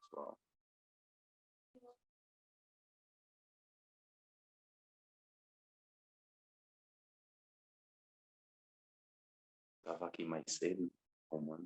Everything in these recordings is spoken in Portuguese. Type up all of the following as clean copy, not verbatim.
pessoal. Estava aqui mais cedo, arrumando.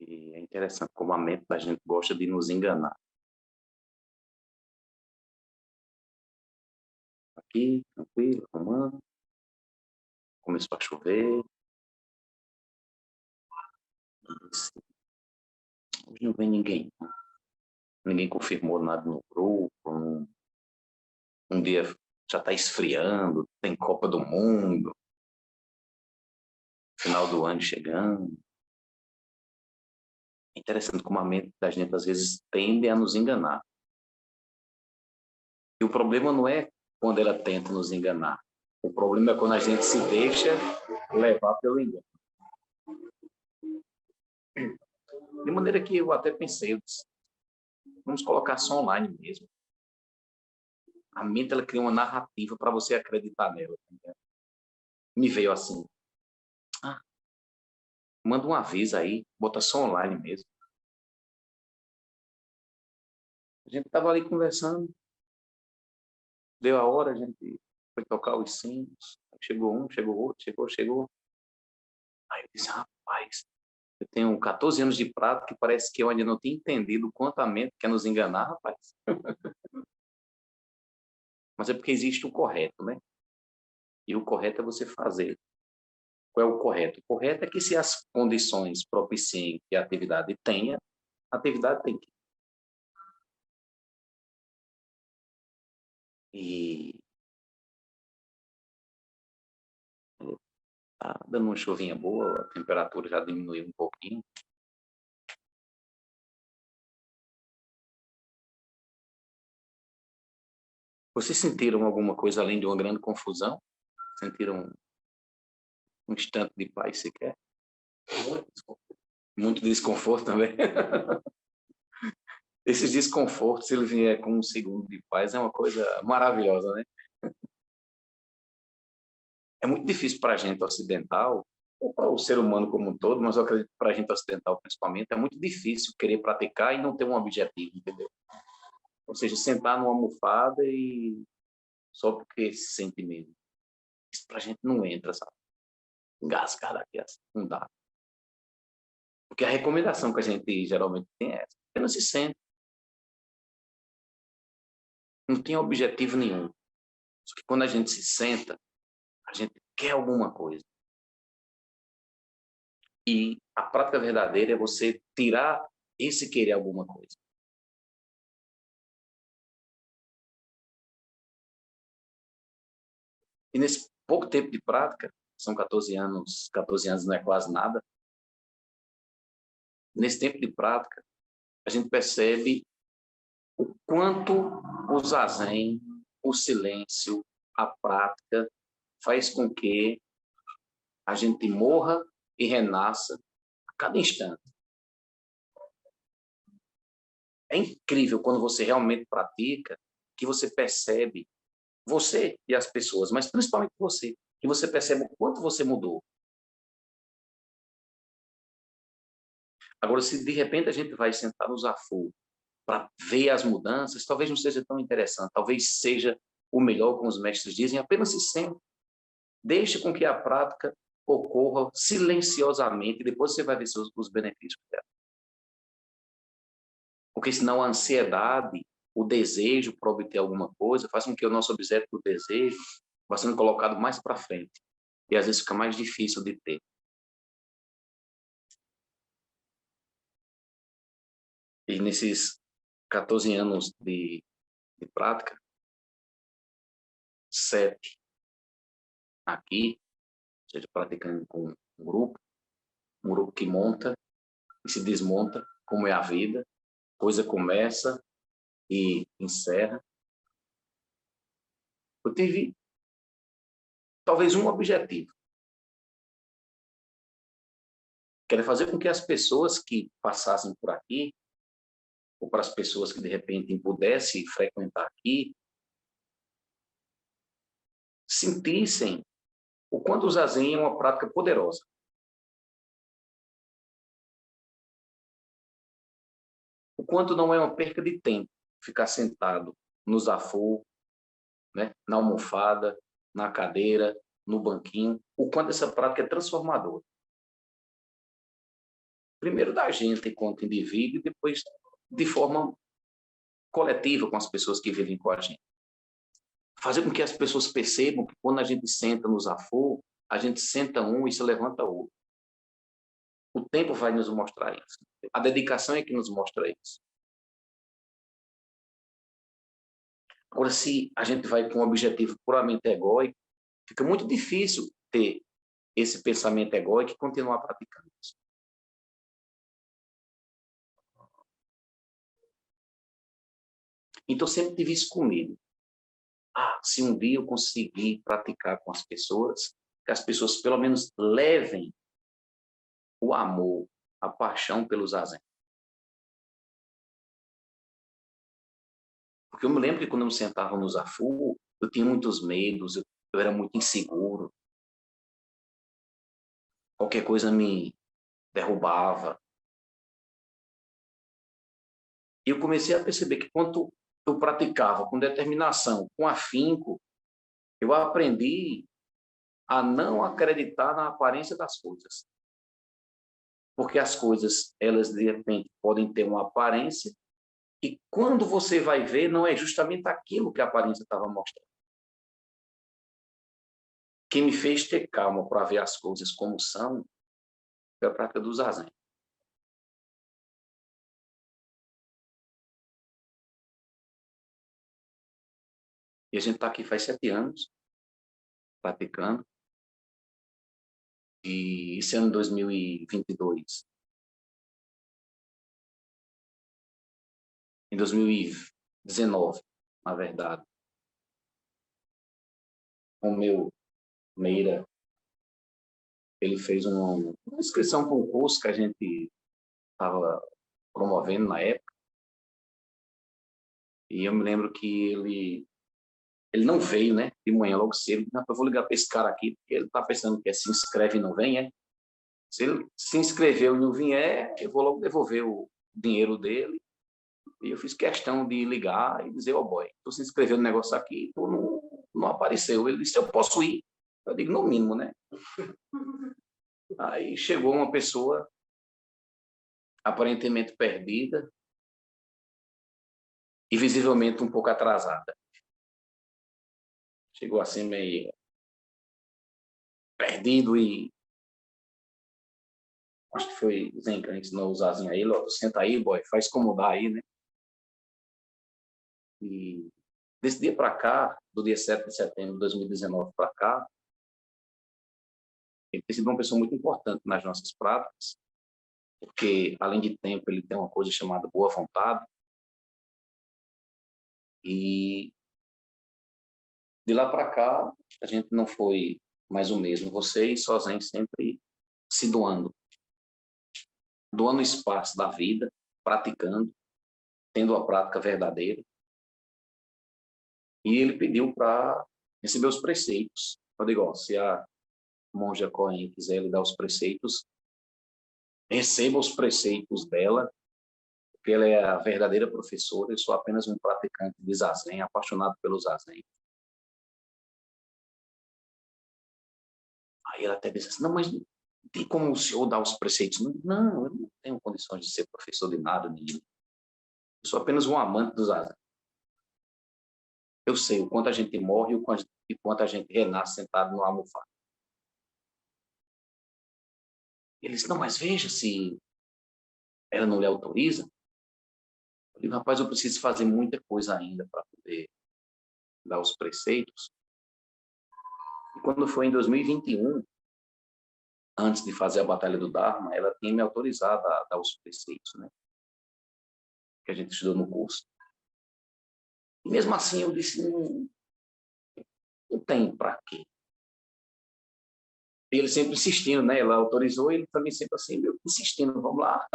E é interessante como a mente da gente gosta de nos enganar. Aqui, tranquilo, arrumando. Começou a chover. Hoje não vem ninguém. Ninguém confirmou nada no grupo. Um dia já está esfriando, tem Copa do Mundo. Final do ano chegando. É interessante como a mente da gente às vezes tende a nos enganar. E o problema não é quando ela tenta nos enganar. O problema é quando a gente se deixa levar pelo engano. De maneira que eu até pensei, vamos colocar só online mesmo. A mente ela cria uma narrativa para você acreditar nela. Tá? Me veio assim, manda um aviso aí, bota só online mesmo. A gente estava ali conversando, deu a hora, a gente foi tocar os sinos, chegou um, chegou outro, chegou. Aí eu disse, rapaz, eu tenho 14 anos de prática que parece que eu ainda não tinha entendido o quanto a mente quer nos enganar, rapaz. Mas é porque existe o correto, né? E o correto é você fazer. Qual é o correto? O correto é que se as condições propiciem que a atividade tenha, a atividade tem que. E tá dando uma chuvinha boa, a temperatura já diminuiu um pouquinho. Vocês sentiram alguma coisa além de uma grande confusão? Sentiram um instante de paz sequer? Muito desconforto também. Esses desconfortos, se ele vier com um segundo de paz, é uma coisa maravilhosa, né? É muito difícil para a gente ocidental, ou para o ser humano como um todo, mas eu acredito que para a gente ocidental principalmente, é muito difícil querer praticar e não ter um objetivo, entendeu? Ou seja, sentar numa almofada e só porque se sente mesmo. Isso para a gente não entra, sabe? Engasgar aqui assim, não dá. Porque a recomendação que a gente geralmente tem é essa. Você não se sente, não tem objetivo nenhum. Só que quando a gente se senta, a gente quer alguma coisa. E a prática verdadeira é você tirar esse querer alguma coisa. E nesse pouco tempo de prática, são 14 anos não é quase nada, nesse tempo de prática, a gente percebe o quanto o zazen, o silêncio, a prática faz com que a gente morra e renasça a cada instante. É incrível quando você realmente pratica, que você percebe, você e as pessoas, mas principalmente você, que você percebe o quanto você mudou. Agora, se de repente a gente vai sentar no Zafu para ver as mudanças, talvez não seja tão interessante, talvez seja o melhor, como os mestres dizem, apenas se sente. Deixe com que a prática ocorra silenciosamente e depois você vai ver os benefícios dela. Porque senão a ansiedade, o desejo por obter alguma coisa, faz com que o nosso objeto do desejo vá sendo colocado mais para frente. E às vezes fica mais difícil de ter. E nesses 14 anos de prática, 7 aqui, ou seja, praticando com um grupo que monta e se desmonta, como é a vida, coisa começa e encerra. Eu tive talvez um objetivo, que era fazer com que as pessoas que passassem por aqui, ou para as pessoas que de repente pudessem frequentar aqui, sentissem o quanto o zazen é uma prática poderosa. quanto não é uma perca de tempo ficar sentado no Zafou, né, na almofada, na cadeira, no banquinho, o quanto essa prática é transformadora. Primeiro da gente enquanto indivíduo e depois de forma coletiva com as pessoas que vivem com a gente. Fazer com que as pessoas percebam que quando a gente senta no Zafou, a gente senta um e se levanta outro. O tempo vai nos mostrar isso. A dedicação é que nos mostra isso. Agora, se a gente vai com um objetivo puramente egóico, fica muito difícil ter esse pensamento egóico e continuar praticando isso. Então, sempre tive isso comigo. Se um dia eu conseguir praticar com as pessoas, que as pessoas pelo menos levem o amor, a paixão pelo zazen. Porque eu me lembro que quando eu sentava no Zafu, eu tinha muitos medos, eu era muito inseguro. Qualquer coisa me derrubava. E eu comecei a perceber que quando eu praticava com determinação, com afinco, eu aprendi a não acreditar na aparência das coisas. Porque as coisas, elas de repente podem ter uma aparência e quando você vai ver, não é justamente aquilo que a aparência estava mostrando. Quem me fez ter calma para ver as coisas como são foi a prática do zazen. E a gente está aqui faz 7 anos, praticando. E esse ano 2022. Em 2019, na verdade, o meu Meira, ele fez uma inscrição para um curso que a gente estava promovendo na época. E eu me lembro que ele não veio, né? De manhã, logo cedo. Eu vou ligar para esse cara aqui, porque ele está pensando que se inscreve e não vem, é? Se ele se inscreveu e não vier, eu vou logo devolver o dinheiro dele. E eu fiz questão de ligar e dizer, boy, tu se inscreveu no negócio aqui, tu não apareceu. Ele disse, eu posso ir. Eu digo, no mínimo, né? Aí chegou uma pessoa aparentemente perdida e visivelmente um pouco atrasada. Chegou assim meio perdido e acho que foi Zen que ensinou a usar aí, logo, senta aí, boy, faz como dá aí, né? E desse dia para cá, do dia 7 de setembro de 2019 para cá, ele tem sido uma pessoa muito importante nas nossas práticas, porque, além de tempo, ele tem uma coisa chamada boa vontade. E de lá para cá, a gente não foi mais o mesmo. Você e Sozen sempre se doando espaço da vida, praticando, tendo a prática verdadeira. E ele pediu para receber os preceitos. Eu digo, se a monja Cohen quiser lhe dar os preceitos, receba os preceitos dela, porque ela é a verdadeira professora, eu sou apenas um praticante de zazen, apaixonado pelo zazen. Aí ela até disse assim, não, mas tem como o senhor dar os preceitos? Não, eu não tenho condições de ser professor de nada, nenhum. Eu sou apenas um amante do zazen. Eu sei o quanto a gente morre e o quanto a gente renasce sentado no almofada. Ele disse, não, mas veja se ela não lhe autoriza. Eu digo, rapaz, eu preciso fazer muita coisa ainda para poder dar os preceitos. E quando foi em 2021, antes de fazer a Batalha do Dharma, ela tinha me autorizado a dar os preceitos, né? Que a gente estudou no curso. E mesmo assim eu disse, não tem para quê. E ele sempre insistindo, né? Ela autorizou, ele também sempre assim, insistindo, vamos lá.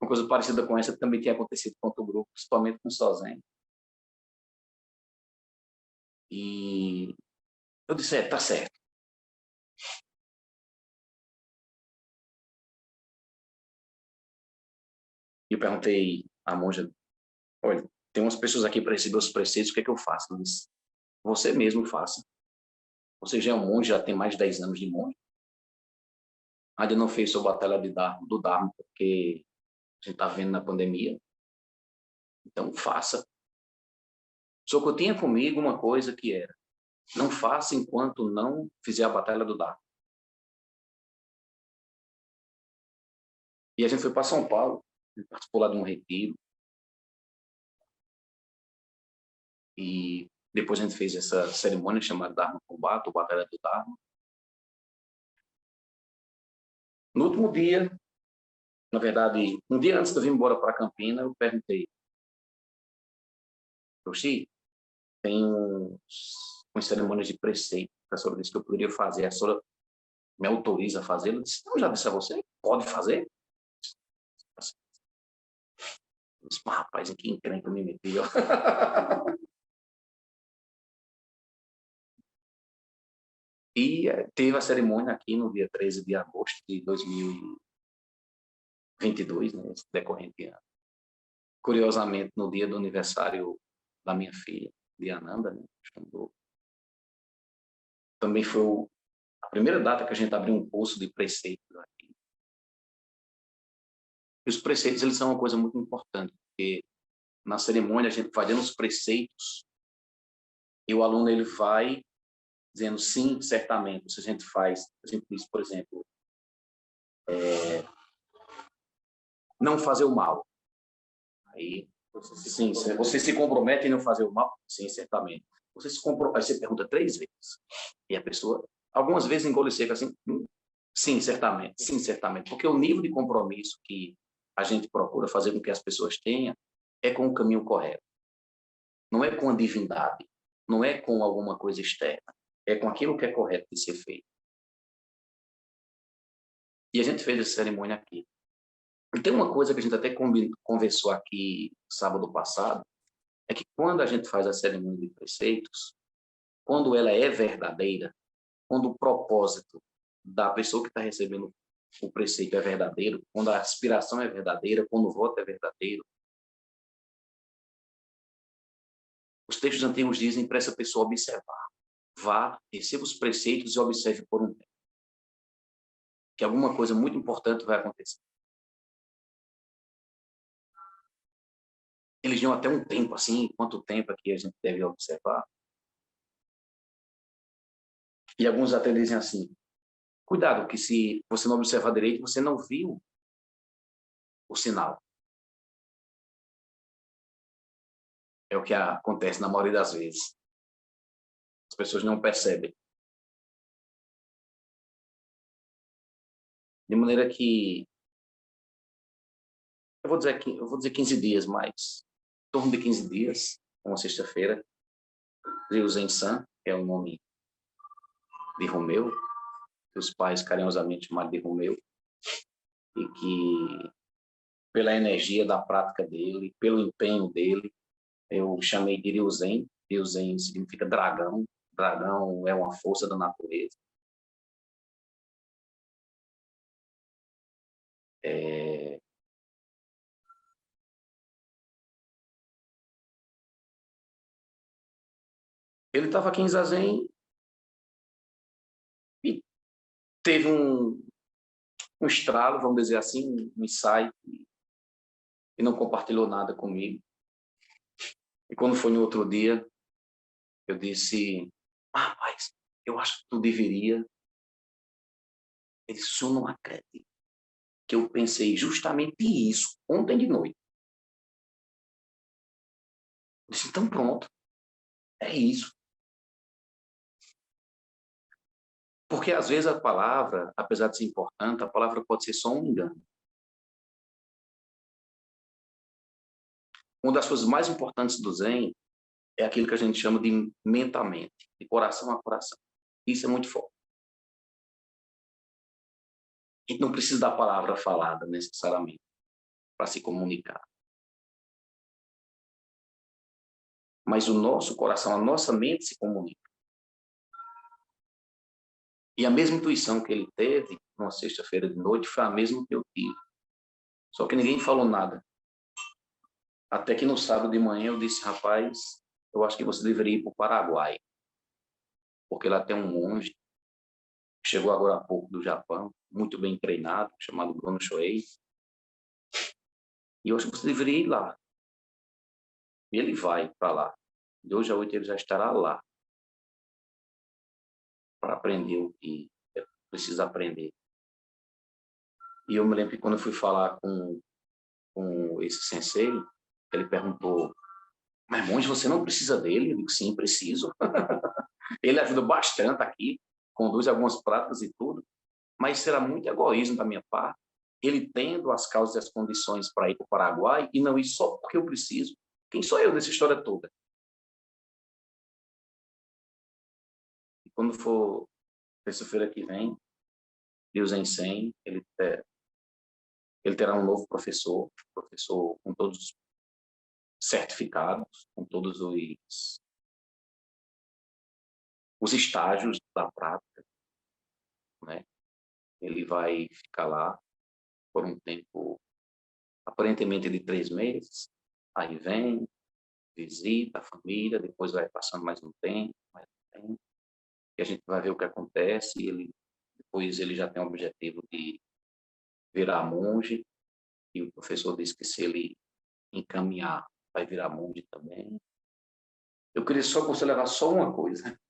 Uma coisa parecida com essa também tinha acontecido com outro grupo, principalmente com o Sozen. E eu disse, tá certo. E eu perguntei à monja, olha, tem umas pessoas aqui para receber os preceitos, o que é que eu faço? Ela disse, você mesmo faça. Você já é um monge, já tem mais de 10 anos de monge. Ainda não fez sua batalha do Dharma, porque a gente está vendo na pandemia. Então, faça. Só que eu tinha comigo uma coisa que era, não faça enquanto não fizer a batalha do Dharma. E a gente foi para São Paulo, participou lá de um retiro. E depois a gente fez essa cerimônia chamada Dharma Combate, ou Batalha do Dharma. No último dia, na verdade, um dia antes de eu vir embora para Campina, eu perguntei, Oxi, tem umas cerimônias de preceito, a senhora disse que eu poderia fazer, a senhora me autoriza a fazê-lo? Eu disse, não, já disse a você, pode fazer? Eu disse, mas rapaz, em que encrenca eu me meti, ó. E teve a cerimônia aqui no dia 13 de agosto de 2022, né, esse decorrente ano. Curiosamente, no dia do aniversário da minha filha, de Ananda, né, também foi a primeira data que a gente abriu um curso de preceitos aqui. E os preceitos, eles são uma coisa muito importante, porque na cerimônia a gente vai dando os preceitos e o aluno ele vai dizendo sim, certamente. Se a gente faz, a gente diz, por exemplo, não fazer o mal. Aí, sim, você se compromete em não fazer o mal? Sim, certamente. Você se compromete, aí você pergunta 3 vezes. E a pessoa, algumas vezes engole seco assim, sim, certamente, sim, certamente. Porque o nível de compromisso que a gente procura fazer com que as pessoas tenham é com o caminho correto. Não é com a divindade, não é com alguma coisa externa, é com aquilo que é correto de ser feito. E a gente fez essa cerimônia aqui. E tem uma coisa que a gente até conversou aqui sábado passado, é que quando a gente faz a cerimônia de preceitos, quando ela é verdadeira, quando o propósito da pessoa que está recebendo o preceito é verdadeiro, quando a aspiração é verdadeira, quando o voto é verdadeiro, os textos antigos dizem para essa pessoa observar. Vá, receba os preceitos e observe por um tempo. Que alguma coisa muito importante vai acontecer. Eles dão até um tempo, assim, quanto tempo aqui a gente deve observar. E alguns até dizem assim, cuidado, que se você não observar direito, você não viu o sinal. É o que acontece na maioria das vezes. As pessoas não percebem. De maneira que, eu vou dizer 15 dias, mas em torno de 15 dias, uma sexta-feira, Ryu-Zen-san, que é o nome de Romeu, que os pais carinhosamente chamaram de Romeu, e que, pela energia da prática dele, pelo empenho dele, eu chamei de Ryu-Zen. Ryu-Zen significa dragão. Dragão é uma força da natureza. Ele estava aqui em Zazen e teve um estralo, vamos dizer assim, um insight, e não compartilhou nada comigo. E quando foi no outro dia, eu disse, rapaz, eu acho que tu deveria. Ele disse, eu não acredito. Que eu pensei justamente isso, ontem de noite. Eu disse, então pronto, é isso. Porque às vezes a palavra, apesar de ser importante, a palavra pode ser só um engano. Uma das coisas mais importantes do Zen é aquilo que a gente chama de mente a mente, de coração a coração. Isso é muito forte. A gente não precisa da palavra falada necessariamente para se comunicar. Mas o nosso coração, a nossa mente se comunica. E a mesma intuição que ele teve numa sexta-feira de noite foi a mesma que eu tive. Só que ninguém falou nada. Até que no sábado de manhã eu disse, rapaz, eu acho que você deveria ir para o Paraguai, porque lá tem um monge que chegou agora há pouco do Japão, muito bem treinado, chamado Bruno Shoei, e eu acho que você deveria ir lá. E ele vai para lá. De hoje a 8 ele já estará lá para aprender o que precisa aprender. E eu me lembro que quando eu fui falar com esse sensei, ele perguntou, mas monge, você não precisa dele? Eu digo, sim, preciso. Ele ajuda bastante aqui, conduz algumas práticas e tudo, mas será muito egoísmo da minha parte, ele tendo as causas e as condições para ir para o Paraguai e não ir só porque eu preciso. Quem sou eu nessa história toda? E quando for terça-feira que vem, Deus em 100, ele terá um novo professor com todos os certificados, com todos os estágios da prática, né? Ele vai ficar lá por um tempo, aparentemente de 3 meses, aí vem, visita a família, depois vai passando mais um tempo, e a gente vai ver o que acontece, e depois ele já tem o objetivo de virar monge, e o professor disse que se ele encaminhar, vai virar monge também. Eu queria só que você levasse só uma coisa.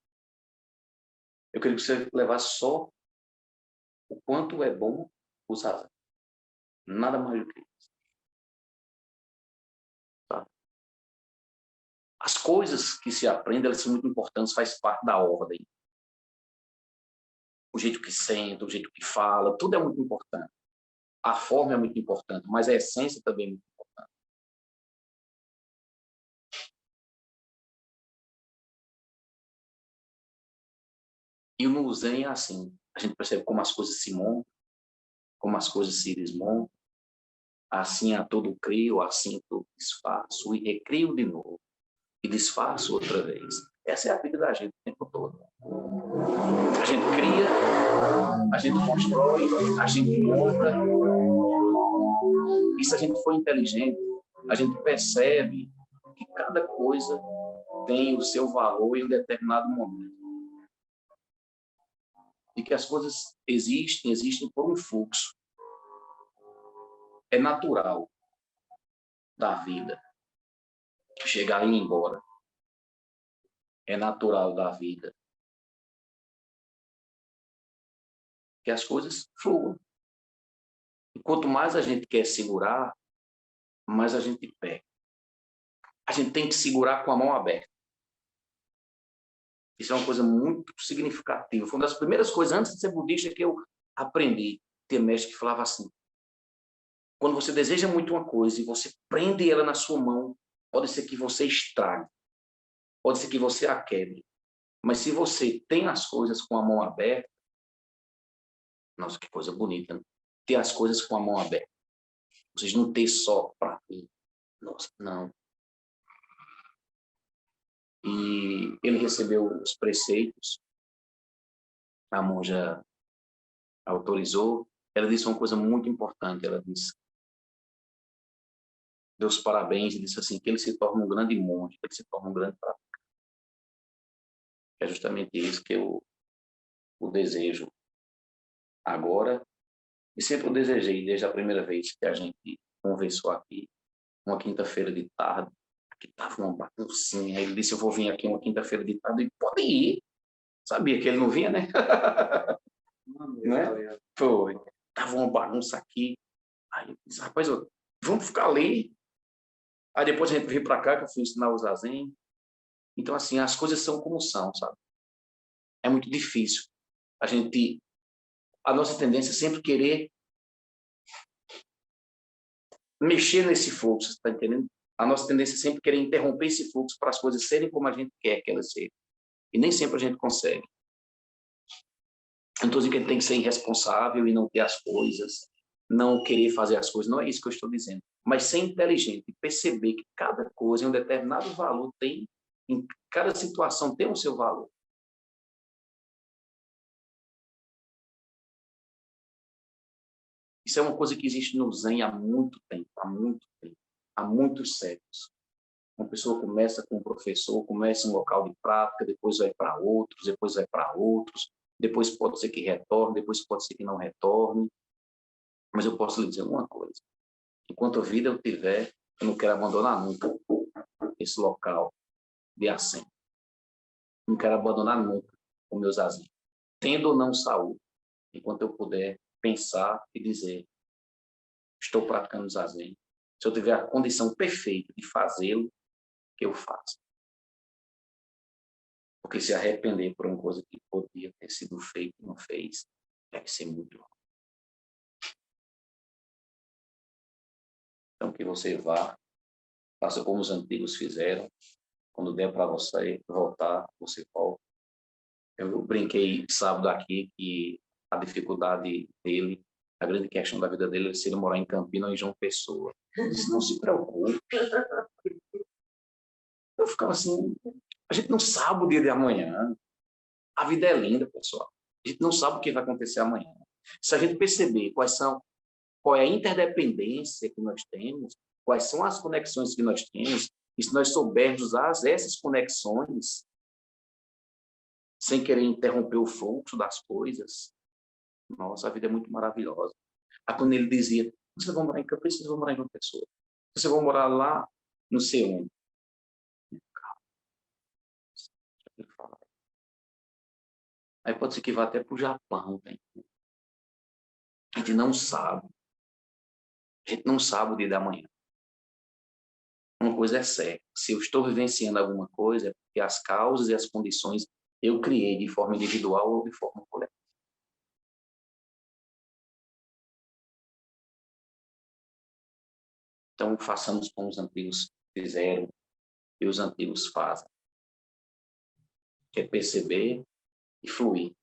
Eu queria que você levasse só o quanto é bom usar. Nada mais do que isso. Tá? As coisas que se aprendem, elas são muito importantes, faz parte da ordem. O jeito que senta, o jeito que fala, tudo é muito importante. A forma é muito importante, mas a essência também é muito importante. E no Zen é assim. A gente percebe como as coisas se montam, como as coisas se desmontam. Assim a todo crio, assim tudo desfaço e recrio de novo. E desfaço outra vez. Essa é a vida da gente o tempo todo. A gente cria, a gente constrói, a gente monta. E se a gente for inteligente, a gente percebe que cada coisa tem o seu valor em um determinado momento. E que as coisas existem por um fluxo. É natural da vida chegar e ir embora. É natural da vida que as coisas fluam. E quanto mais a gente quer segurar, mais a gente perde. A gente tem que segurar com a mão aberta. Isso é uma coisa muito significativa. Foi uma das primeiras coisas, antes de ser budista, que eu aprendi. Ter mestre que falava assim, quando você deseja muito uma coisa e você prende ela na sua mão, pode ser que você estrague, pode ser que você a quebre. Mas se você tem as coisas com a mão aberta, nossa, que coisa bonita, né? Ter as coisas com a mão aberta. Vocês não ter só para mim. Nossa, não. E ele recebeu os preceitos, a monja autorizou. Ela disse uma coisa muito importante, ela disse, deu os parabéns e disse assim, que ele se torna um grande monge, que ele se torna um grande praticante. É justamente isso que eu desejo agora, e sempre eu desejei, desde a primeira vez que a gente conversou aqui, uma quinta-feira de tarde, que estava uma baguncinha, ele disse, eu vou vir aqui uma quinta-feira de tarde, e pode ir. Sabia que ele não vinha, né? Né? Foi. Tava uma bagunça aqui. Aí eu disse, rapaz, vamos ficar ali. Aí depois a gente veio para cá, que eu fui ensinar o Zazen. Então, assim, as coisas são como são, sabe? É muito difícil. A nossa tendência é sempre querer mexer nesse fluxo, tá entendendo? A nossa tendência é sempre querer interromper esse fluxo para as coisas serem como a gente quer que elas sejam. E nem sempre a gente consegue. Não estou dizendo que a gente tem que ser irresponsável e não ter as coisas, não querer fazer as coisas, não é isso que eu estou dizendo. Mas ser inteligente e perceber que cada coisa em um determinado valor tem, em cada situação tem o seu valor. Isso é uma coisa que existe no Zen há muito tempo, há muito tempo. há muitos séculos. Uma pessoa começa com um professor, começa um local de prática, depois vai para outros, depois vai para outros, depois pode ser que retorne, depois pode ser que não retorne. Mas eu posso lhe dizer uma coisa: enquanto a vida eu tiver, eu não quero abandonar nunca esse local de assento. Não quero abandonar nunca o meu zazen. Tendo ou não saúde, enquanto eu puder pensar e dizer, estou praticando zazen. Se eu tiver a condição perfeita de fazê-lo, que eu faço. Porque se arrepender por uma coisa que podia ter sido feita e não fez, deve ser muito ruim. Então, que você vá, faça como os antigos fizeram. Quando der para você voltar, você volta. Eu brinquei sábado aqui que a dificuldade dele, a grande questão da vida dele é se ele morar em Campinas ou em João Pessoa. Eu disse, não se preocupe. Eu ficava assim, a gente não sabe o dia de amanhã. A vida é linda, pessoal. A gente não sabe o que vai acontecer amanhã. Se a gente perceber qual é a interdependência que nós temos, quais são as conexões que nós temos, e se nós soubermos usar essas conexões sem querer interromper o fluxo das coisas, nossa, a vida é muito maravilhosa. Aí quando ele dizia, vocês vão morar em Campinas, vocês vão morar em uma pessoa. Vocês vão morar lá, não sei onde. Aí pode ser que vá até para o Japão. Né? A gente não sabe. A gente não sabe o dia da manhã. Uma coisa é certa. Se eu estou vivenciando alguma coisa, é porque as causas e as condições eu criei de forma individual ou de forma coletiva. Então, façamos como os antigos fizeram e os antigos fazem. Que é perceber e fluir.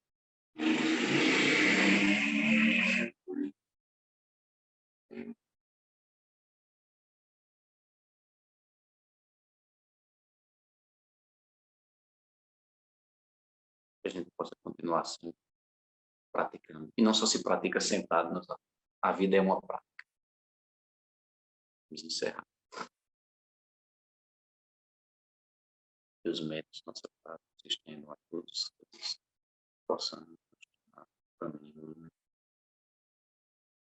Que a gente possa continuar assim, praticando. E não só se pratica sentado, não. A vida é uma prática. Vamos encerrar. Que os médicos nossa parte, estendam a todos, possamos continuar caminhando